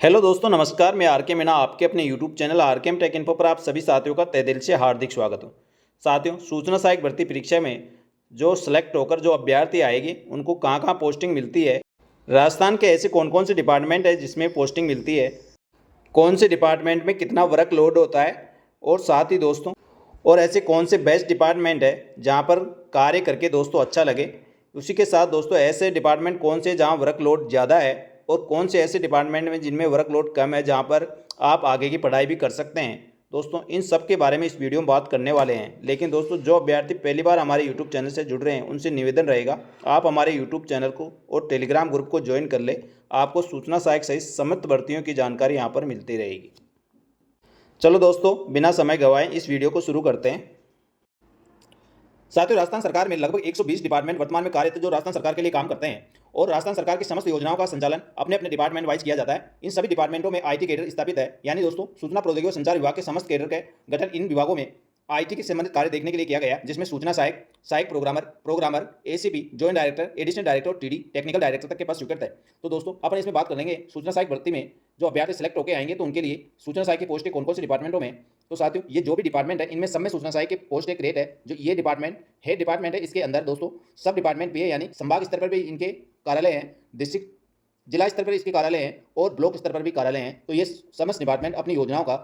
Hello दोस्तों, नमस्कार। मैं आर के मीणा आपके अपने यूट्यूब चैनल आर के एम टेक इन्फो पर आप सभी साथियों का तहे दिल से हार्दिक स्वागत हो। साथियों, सूचना सहायक भर्ती परीक्षा में जो सेलेक्ट होकर जो अभ्यर्थी आएगी उनको कहाँ कहाँ पोस्टिंग मिलती है, राजस्थान के ऐसे कौन कौन से डिपार्टमेंट है जिसमें पोस्टिंग मिलती है, कौन से डिपार्टमेंट में कितना वर्क लोड होता है, और साथ ही दोस्तों और ऐसे कौन से बेस्ट डिपार्टमेंट है जहाँ पर कार्य करके दोस्तों अच्छा लगे। उसी के साथ दोस्तों ऐसे डिपार्टमेंट कौन से जहाँ वर्कलोड ज़्यादा है और कौन से ऐसे डिपार्टमेंट में जिनमें वर्कलोड कम है जहाँ पर आप आगे की पढ़ाई भी कर सकते हैं। दोस्तों इन सब के बारे में इस वीडियो में बात करने वाले हैं। लेकिन दोस्तों जो अभ्यर्थी पहली बार हमारे यूट्यूब चैनल से जुड़ रहे हैं उनसे निवेदन रहेगा आप हमारे यूट्यूब चैनल को और टेलीग्राम ग्रुप को ज्वाइन कर ले। आपको सूचना सहायक सहित समस्त भर्तियों की जानकारी यहाँ पर मिलती रहेगी। चलो दोस्तों बिना समय गंवाए इस वीडियो को शुरू करते हैं। साथियों, राजस्थान सरकार में लगभग 120 डिपार्टमेंट वर्तमान में कार्यरत जो राजस्थान सरकार के लिए काम करते हैं और राजस्थान सरकार की समस्त योजनाओं का संचालन अपने अपने डिपार्टमेंट वाइज किया जाता है। इन सभी डिपार्टमेंटों में आईटी कैडर स्थापित है, यानी दोस्तों सूचना प्रौद्योगिकी और संचार विभाग के समस्त कैडर के गठन इन विभागों में आईटी के संबंधित कार्य देखने के लिए किया गया, जिसमें सूचना सहायक, सहायक programmer, ACP, joint director, additional director और टीडी टेक्निकल डायरेक्टर तक के पास स्वीकृत है। तो दोस्तों अपन इसमें बात कर लेंगे सूचना सहायक भर्ती में जो अभ्यर्थी सेलेक्ट होकर आएंगे तो उनके लिए सूचना सहायक की पोस्ट कौन कौन से डिपार्टमेंटों में। तो साथियों ये जो भी डिपार्टमेंट है इनमें सब में सूचना सहायक की पोस्ट एक रेट है। जो ये डिपार्टमेंट हेड डिपार्टमेंट है इसके अंदर दोस्तों सब डिपार्टमेंट भी है, यानी संभाग स्तर पर भी इनके कार्यालय हैं, डिस्ट्रिक्ट जिला स्तर पर इसके कार्यालय हैं और ब्लॉक स्तर पर भी कार्यालय हैं। तो ये समस्त डिपार्टमेंट अपनी योजनाओं का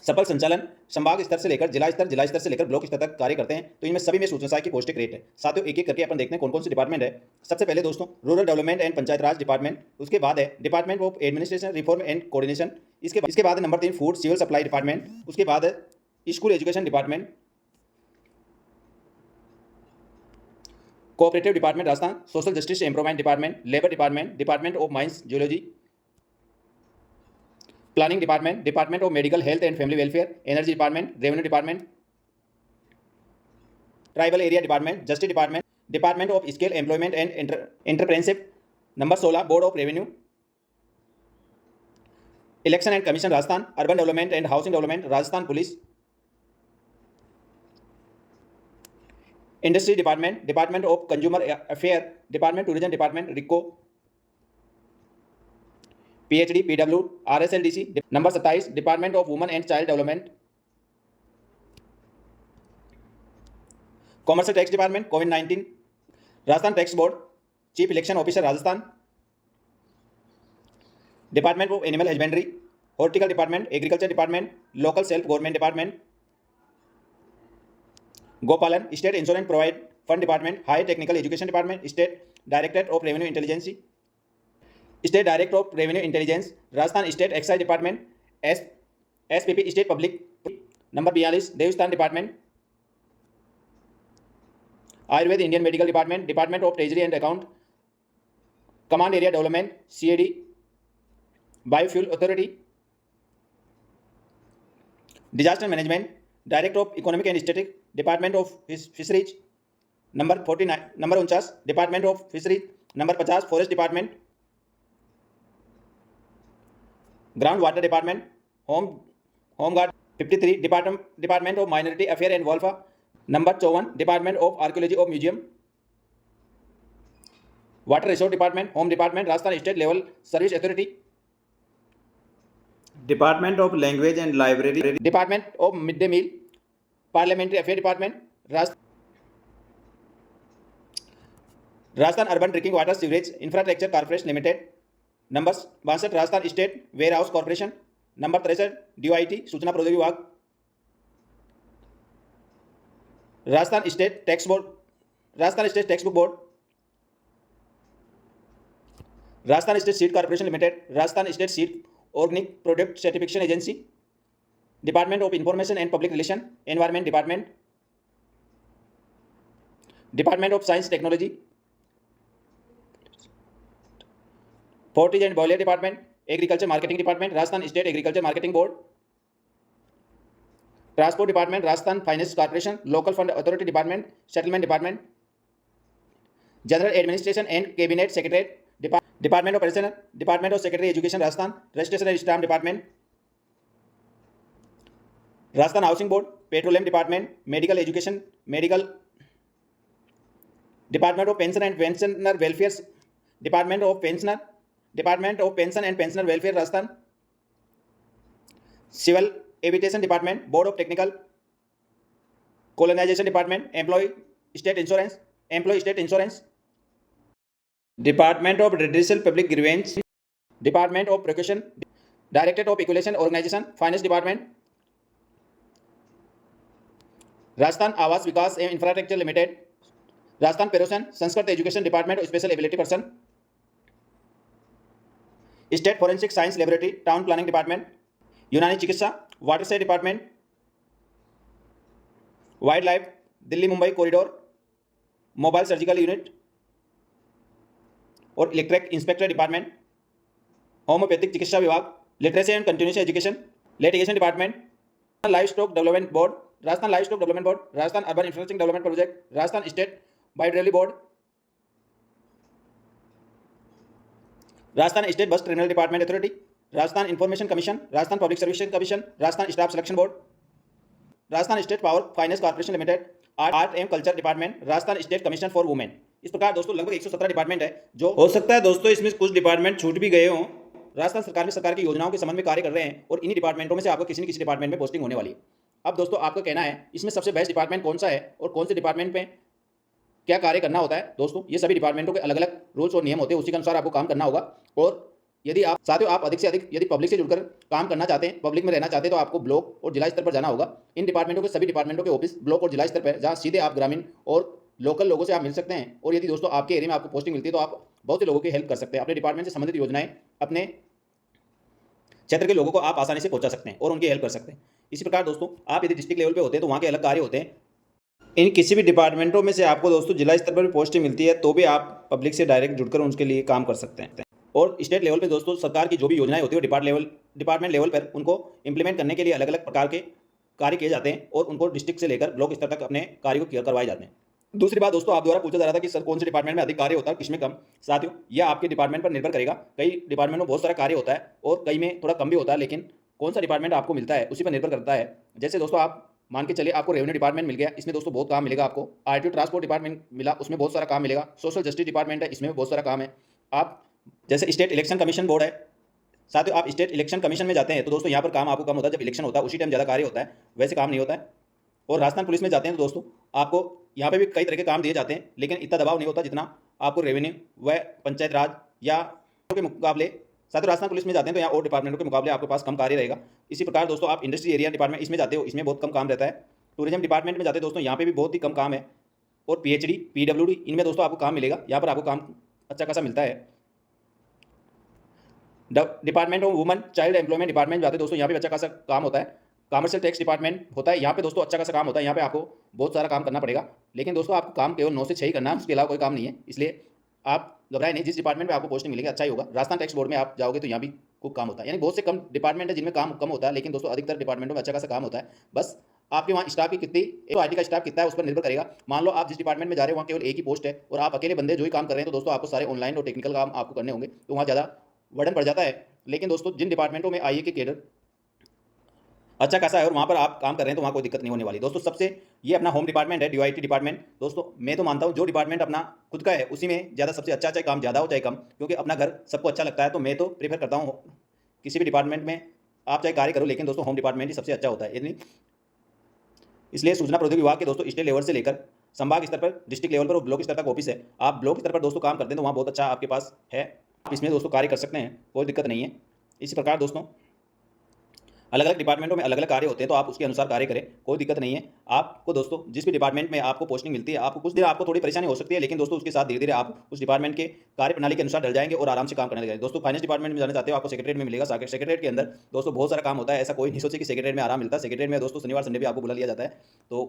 सफल संचालन संभाग स्तर से लेकर जिला स्तर से लेकर ब्लॉक स्तर तक कार्य करते हैं। तो इनमें सभी में सूचना सहायक की पोस्टिंग रेट है। साथियों एक एक करके अपन देखते हैं कौन कौन से डिपार्टमेंट है। सबसे पहले दोस्तों rural development and panchayat Raj department, उसके बाद है department of administration reform and coordination, इसके बाद है number 3 food civil supply department, उसके बाद है school education department, cooperative department Rajasthan, social justice empowerment department, labour department, department of mines geology, planning department, department of medical health and family welfare, energy department, revenue department, tribal area department, justice department, department of skill employment and entrepreneurship, number 16 board of revenue, election and commission Rajasthan, urban development and housing development Rajasthan police, industry department, department of consumer affair, department tourism department RIICO, PhD PW RSLDC, number 27 department of women and child development, commercial tax department, कोविड-19, Rajasthan tax board, chief election officer Rajasthan, department of animal husbandry, horticulture department, agriculture department, local self government department, गोपालन, state insurance provide fund department, high technical education department, state directorate of revenue intelligence, state director of revenue intelligence Rajasthan, state excise department, SPP state public, number 42 Devasthan department, Ayurveda Indian medical department, department of treasury and account, command area development CAD, biofuel authority, disaster management, director of economic and static, department of fisheries, number 49 number 49 department of fisheries, number 50 forest department, ground water department, home guard, 53 department of minority affair and welfare, number 54 department of archaeology of museum, water resource department, home department Rajasthan state level service authority, department of language and library, department of mid day meal, parliamentary affair department Rajasthan urban drinking water sewerage infrastructure corporation limited, number 62 Rajasthan state ware house corporation, number 63 DOIT सूचना प्रौद्योगिकी विभाग, Rajasthan state tax board, Rajasthan state text book board, Rajasthan state seed corporation limited, Rajasthan state seed organic product certification agency, department of information and public relation, environment department, department of science technology, forties and boiler department, agriculture marketing department Rajasthan state agriculture marketing board, transport department Rajasthan finance corporation, local fund authority department, settlement department, general administration and cabinet secretary department of personal, department of secretary education Rajasthan, registration and stamp department, Rajasthan housing board, petroleum department, medical education medical, department of pension and pensioner welfare, department of pensioner, department of pension and pensioner welfare Rajasthan, civil aviation department, board of technical colonisation department, employ state insurance, department of redressal public grievance, department of prosecution, directorate of evaluation organisation, finance department, Rajasthan आवास विकास एवं infrastructure limited, Rajasthan पेरोसन, Sanskrit education department और special ability person, state forensic science laboratory, town planning department, Unani चिकित्सा, water से department, wild life, Delhi Mumbai corridor, mobile surgical unit और electric inspector department, homeopathic चिकित्सा विभाग, literacy and continuous education, litigation department, livestock development board, Rajasthan livestock development board, Rajasthan urban infrastructure development project, Rajasthan state biodiversity board, Rajasthan state bus terminal department authority, Rajasthan information commission, Rajasthan public service commission, Rajasthan staff selection board, Rajasthan state power finance corporation limited, art and culture department, Rajasthan state commission for women. इस प्रकार दोस्तों लगभग 117 department है। जो हो सकता है दोस्तों इसमें कुछ डिपार्टमेंट छूट भी गए हों। राजस्थान सरकार में सरकार की योजनाओं के संबंध में कार्य कर रहे हैं और इन्हीं डिपार्टमेंटों में से आपको किसी न किसी डिपार्टमेंट में पोस्टिंग होने वाली है। अब दोस्तों आपका कहना है इसमें सबसे बेस्ट डिपार्टमेंट कौन सा है और कौन से डिपार्टमेंट में क्या कार्य करना होता है। दोस्तों ये सभी डिपार्टमेंटों के अलग अलग रूल्स और नियम होते हैं, उसी के अनुसार आपको काम करना होगा। और यदि आप साथियों आप अधिक से अधिक यदि पब्लिक से जुड़कर काम करना चाहते हैं, पब्लिक में रहना चाहते हैं, तो आपको ब्लॉक और जिला स्तर पर जाना होगा। इन डिपार्टमेंटों के सभी डिपार्टमेंटों के ऑफिस ब्लॉक और जिला स्तर पर, जहाँ सीधे आप ग्रामीण और लोकल लोगों से आप मिल सकते हैं। और यदि दोस्तों आपके एरिया में आपको पोस्टिंग मिलती है तो आप बहुत से लोगों की हेल्प कर सकते हैं। अपने डिपार्टमेंट से संबंधित योजनाएं अपने क्षेत्र के लोगों को आप आसानी से पहुंचा सकते हैं और उनकी हेल्प कर सकते हैं। इसी प्रकार दोस्तों आप यदि डिस्ट्रिक्ट लेवल पे होते हैं तो वहाँ के अलग कार्य होते हैं। इन किसी भी डिपार्टमेंटों में से आपको दोस्तों जिला स्तर पर भी पोस्टिंग मिलती है तो भी आप पब्लिक से डायरेक्ट जुड़कर उनके लिए काम कर सकते हैं। और स्टेट लेवल पे दोस्तों सरकार की जो भी योजनाएं होती है डिपार्टमेंट लेवल पर उनको इंप्लीमेंट करने के लिए अलग अलग प्रकार के कार्य किए जाते हैं और उनको डिस्ट्रिक्ट से लेकर ब्लॉक स्तर तक अपने कार्य को करवाए जाते हैं। दूसरी बात दोस्तों आप द्वारा पूछा जा रहा था कि सर कौन से डिपार्टमेंट में अधिक कार्य होता है किसमें कम। साथियों यह आपके डिपार्टमेंट पर निर्भर करेगा। कई डिपार्टमेंट में बहुत सारा कार्य होता है और कई में थोड़ा कम भी होता है, लेकिन कौन सा डिपार्टमेंट आपको मिलता है उसी पर निर्भर करता है। जैसे दोस्तों आप मान के चलिए आपको रेवेन्यू डिपार्टमेंट मिल गया, इसमें दोस्तों बहुत काम मिलेगा आपको। आरटीओ ट्रांसपोर्ट डिपार्टमेंट मिला, उसमें बहुत सारा काम मिलेगा। सोशल जस्टिस डिपार्टमेंट है, इसमें बहुत सारा काम है। आप जैसे स्टेट इलेक्शन कमीशन बोर्ड है, साथियों आप स्टेट इलेक्शन कमीशन में जाते हैं तो दोस्तों यहाँ पर काम आपको कम होता है। जब इलेक्शन होता है उसी टाइम ज़्यादा कार्य होता है, वैसे काम नहीं होता है। और राजस्थान पुलिस में जाते हैं तो दोस्तों आपको यहाँ पे भी कई तरह के काम दिए जाते हैं, लेकिन इतना दबाव नहीं होता जितना आपको रेवेन्यू व पंचायत राज या के मुकाबले। साथ ही राजस्थान पुलिस में जाते हैं तो यहाँ और डिपार्टमेंटों के मुकाबले आपके पास कम कार्य रहेगा। इसी प्रकार दोस्तों आप इंडस्ट्री एरिया डिपार्टमेंट इसमें जाते हो, इसमें बहुत कम काम रहता है। टूरिज्म डिपार्टमेंट में जाते हैं दोस्तों, यहाँ पे भी बहुत ही कम काम है। और पीएचडी पीडब्ल्यूडी इनमें दोस्तों आपको काम मिलेगा, यहाँ पर आपको काम अच्छा खासा मिलता है। Department of women child employment department जाते हैं दोस्तों, यहाँ पे अच्छा खासा काम होता है। कमर्शियल टैक्स डिपार्टमेंट होता है, यहाँ पे दोस्तों अच्छा खासा काम होता है। यहाँ पे आपको बहुत सारा काम करना पड़ेगा, लेकिन दोस्तों आपको काम केवल 9 से 6 ही करना है, उसके अलावा कोई काम नहीं है। इसलिए आप घबराए नहीं, जिस डिपार्टमेंट में आपको पोस्टिंग मिलेगी अच्छा ही होगा। राजस्थान टैक्स बोर्ड में आप जाओगे तो यहाँ भी खूब काम होता है। यानी बहुत से कम डिपार्टमेंट है जिनमें काम कम होता है, लेकिन दोस्तों अधिकतर डिपार्टमेंटों में अच्छा खासा काम होता है। बस आपके वहाँ स्टाफ की कितनी तो आईटी का स्टाफ कितना है उस पर निर्भर करेगा। मान लो आप जिस डिपार्टमेंट में जा रहे हो वहाँ केवल एक ही पोस्ट है और आप अकेले बंदे जो ही काम कर रहे हैं, तो दोस्तों आपको सारे ऑनलाइन और टेक्निकल काम आपको करने होंगे, तो वहाँ ज़्यादा वर्डन पड़ जाता है। लेकिन दोस्तों जिन डिपार्टमेंटों में आईए के कैडर अच्छा खासा है और वहाँ पर आप काम कर रहे हैं तो वहाँ कोई दिक्कत नहीं होने वाली। दोस्तों सबसे ये अपना होम डिपार्टमेंट है, डीआईटी डिपार्टमेंट। दोस्तों मैं तो मानता हूँ जो डिपार्टमेंट अपना खुद का है उसी में ज़्यादा सबसे अच्छा, चाहे काम ज़्यादा हो चाहे कम, क्योंकि अपना घर सबको अच्छा लगता है। तो मैं तो प्रीफर करता हूँ किसी भी डिपार्टमेंट में आप चाहे कार्य करो, लेकिन दोस्तों होम डिपार्टमेंट ही सबसे अच्छा होता है। यानी इसलिए सूचना प्रौद्योगिकी विभाग के दोस्तों स्टेट लेवल से लेकर संभाग स्तर पर, डिस्ट्रिक्ट लेवल पर और ब्लॉक स्तर तक ऑफिस है। आप ब्लॉक स्तर पर दोस्तों काम करते हैं तो वहाँ बहुत अच्छा आपके पास है, आप इसमें दोस्तों कार्य कर सकते हैं, कोई दिक्कत नहीं है। इसी प्रकार दोस्तों अलग अलग डिपार्टमेंटों में अलग अलग कार्य होते हैं, तो आप उसके अनुसार कार्य करें, कोई दिक्कत नहीं है। आपको दोस्तों जिस भी डिपार्टमेंट में आपको पोस्टिंग मिलती है, आपको कुछ देर आपको थोड़ी परेशानी हो सकती है, लेकिन दोस्तों उसके साथ धीरे धीरे आप उस डिपार्टमेंट के कार्य प्रणाली के अनुसार ढल जाएंगे और आराम से काम करने लगेंगे। दोस्तों फाइनेंस डिपार्टमेंट में जाना चाहते हो, आपको सेक्रेटरीट में मिलेगा। सेक्रेटरीट के अंदर दोस्तों बहुत सारा काम होता है, ऐसा कोई नहीं सोचे कि सेक्रेटरीट में आराम मिलता है। सेक्रेटरीट में दोस्तों शनिवार संडे भी आपको बुला लिया जाता है। तो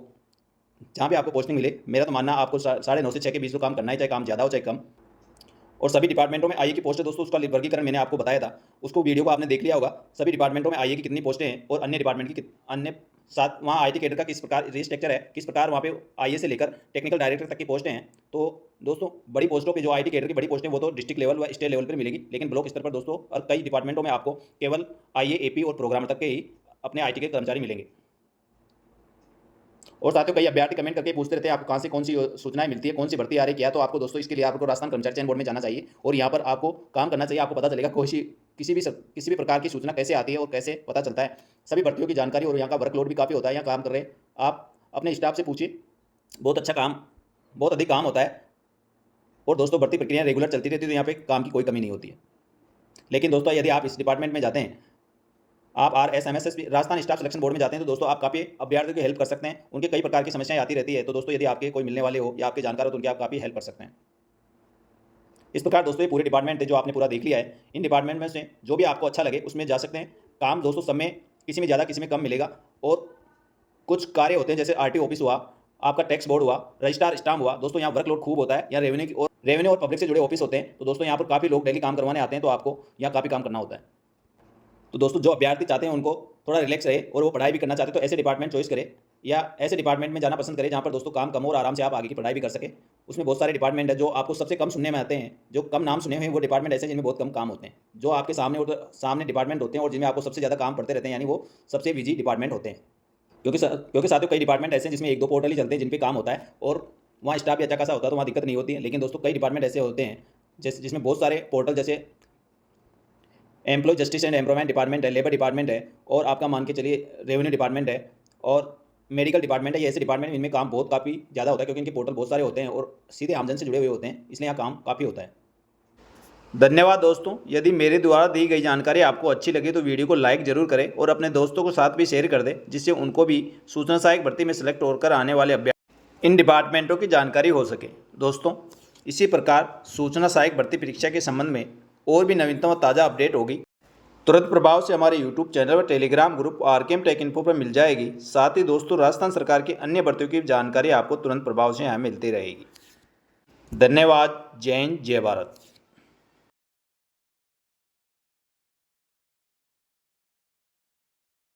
जहाँ पे आपको पोस्टिंग मिले, मेरा तो मानना आपको 9:30 से 6 के बीच तो काम करना ही, चाहे काम ज़्यादा हो चाहे कम। और सभी डिपार्टमेंटों में आईए की पोस्ट है दोस्तों, उसका वर्गीकरण मैंने आपको बताया था, उसको वीडियो को आपने देख लिया होगा। सभी डिपार्टमेंटों में आईए की कितनी पोस्टें हैं और अन्य डिपार्टमेंट की अन्य साथ वहाँ आईटी कैडर का किस प्रकार रिस्ट्रक्चर है, किस प्रकार वहाँ पे आईए से लेकर टेक्निकल डायरेक्टर तक की पोस्टें हैं। तो दोस्तों बड़ी पोस्टों पे जो आईटी कैडर की बड़ी पोस्टें वो तो डिस्ट्रिक्ट लेवल व स्टेट लेवल पर मिलेगी, लेकिन ब्लॉक स्तर पर दोस्तों और कई डिपार्टमेंटों में आपको केवल आईए, एपी और प्रोग्रामर तक के ही अपने आईटी के कर्मचारी मिलेंगे। और साथियों कई अभ्यर्थी कमेंट करके पूछते रहते हैं आपको कहाँ से कौन सी सूचनाएं मिलती है, कौन सी भर्ती आ रही है क्या। तो आपको दोस्तों इसके लिए आपको राजस्थान कर्मचारी चयन बोर्ड में जाना चाहिए और यहाँ पर आपको काम करना चाहिए। आपको पता चलेगा किसी भी प्रकार की सूचना कैसे आती है और कैसे पता चलता है सभी भर्तियों की जानकारी। और यहाँ का वर्कलोड भी काफ़ी होता है, यहाँ काम कर रहे आप अपने स्टाफ से पूछिए, बहुत अच्छा काम, बहुत अधिक काम होता है। और दोस्तों भर्ती प्रक्रिया रेगुलर चलती रहती है, तो यहाँ पे काम की कोई कमी नहीं होती है। लेकिन दोस्तों यदि आप इस डिपार्टमेंट में जाते हैं, आप RSMSS Rajasthan staff selection board में जाते हैं, तो दोस्तों आप काफ़ी अभ्यर्थियों की हेल्प कर सकते हैं। उनके कई प्रकार की समस्याएं आती रहती है, तो दोस्तों यदि आपके कोई मिलने वाले हो या आपके जानकार हो तो उनकी आप काफ़ी हेल्प कर सकते हैं। इस प्रकार दोस्तों ये पूरे डिपार्टमेंट है जो आपने पूरा देख लिया है। इन डिपार्टमेंट में से जो भी आपको अच्छा लगे उसमें जा सकते हैं। काम दोस्तों सब में किसी में ज़्यादा किसी में कम मिलेगा। और कुछ कार्य होते हैं जैसे RTO ऑफिस हुआ, आपका टैक्स बोर्ड हुआ, रजिस्ट्रार स्टाम्प हुआ, दोस्तों यहाँ वर्कलोड खूब होता है। यहाँ रेवेन्यू और पब्लिक से जुड़े ऑफिस होते हैं, तो दोस्तों यहाँ पर काफ़ी लोग डेली काम करवाने आते हैं, तो आपको यहाँ काफ़ी काम करना होता है। तो दोस्तों जो अभ्यर्थी चाहते हैं उनको थोड़ा रिलैक्स रहे और वो पढ़ाई भी करना चाहते हैं, तो ऐसे डिपार्टमेंट चॉइस करें या ऐसे डिपार्टमेंट में जाना पसंद करें जहाँ पर दोस्तों काम कम हो और आराम से आप आगे की पढ़ाई भी कर सकें। उसमें बहुत सारे डिपार्टमेंट है जो आपको सबसे कम सुनने में आते हैं, जो कम नाम सुने हुए हैं वो डिपार्टमेंट ऐसे जिनमें बहुत कम काम होते हैं। जो आपके सामने डिपार्टमेंट होते हैं और जिनमें आपको सबसे ज़्यादा काम पड़ते रहते हैं, यानी वो सबसे बिजी डिपार्टमेंट होते हैं। क्योंकि साथियों कई डिपार्टमेंट ऐसे हैं जिसमें 1-2 पोर्टल ही चलते हैं जिन पे काम होता है और वहाँ स्टाफ भी अच्छा खासा होता है, तो वहाँ दिक्कत नहीं होती है। लेकिन दोस्तों कई डिपार्टमेंट ऐसे होते हैं जिसमें बहुत सारे पोर्टल, जैसे employ justice and employment department है, लेबर डिपार्टमेंट है और आपका मान के चलिए रेवेन्यू डिपार्टमेंट है और मेडिकल डिपार्टमेंट है। ये ऐसे डिपार्टमेंट इनमें काम बहुत काफ़ी ज़्यादा होता है क्योंकि इनके पोर्टल बहुत सारे होते हैं और सीधे आमजन से जुड़े हुए होते हैं, इसलिए यहाँ काम काफ़ी होता है। धन्यवाद दोस्तों। यदि मेरे द्वारा दी गई जानकारी आपको अच्छी लगी तो वीडियो को लाइक जरूर करें और अपने दोस्तों को साथ भी शेयर कर दें, जिससे उनको भी सूचना सहायक भर्ती में सिलेक्ट होकर आने वाले अभ्यर्थी इन डिपार्टमेंटों की जानकारी हो सके। दोस्तों इसी प्रकार सूचना सहायक भर्ती परीक्षा के संबंध में और भी नवीनतम और ताज़ा अपडेट होगी तुरंत प्रभाव से हमारे YouTube चैनल व Telegram group RKM take info पर मिल जाएगी। साथ ही दोस्तों राजस्थान सरकार की अन्य भर्तियों की जानकारी आपको तुरंत प्रभाव से यहाँ मिलती रहेगी। धन्यवाद। जय हिंद, जय भारत।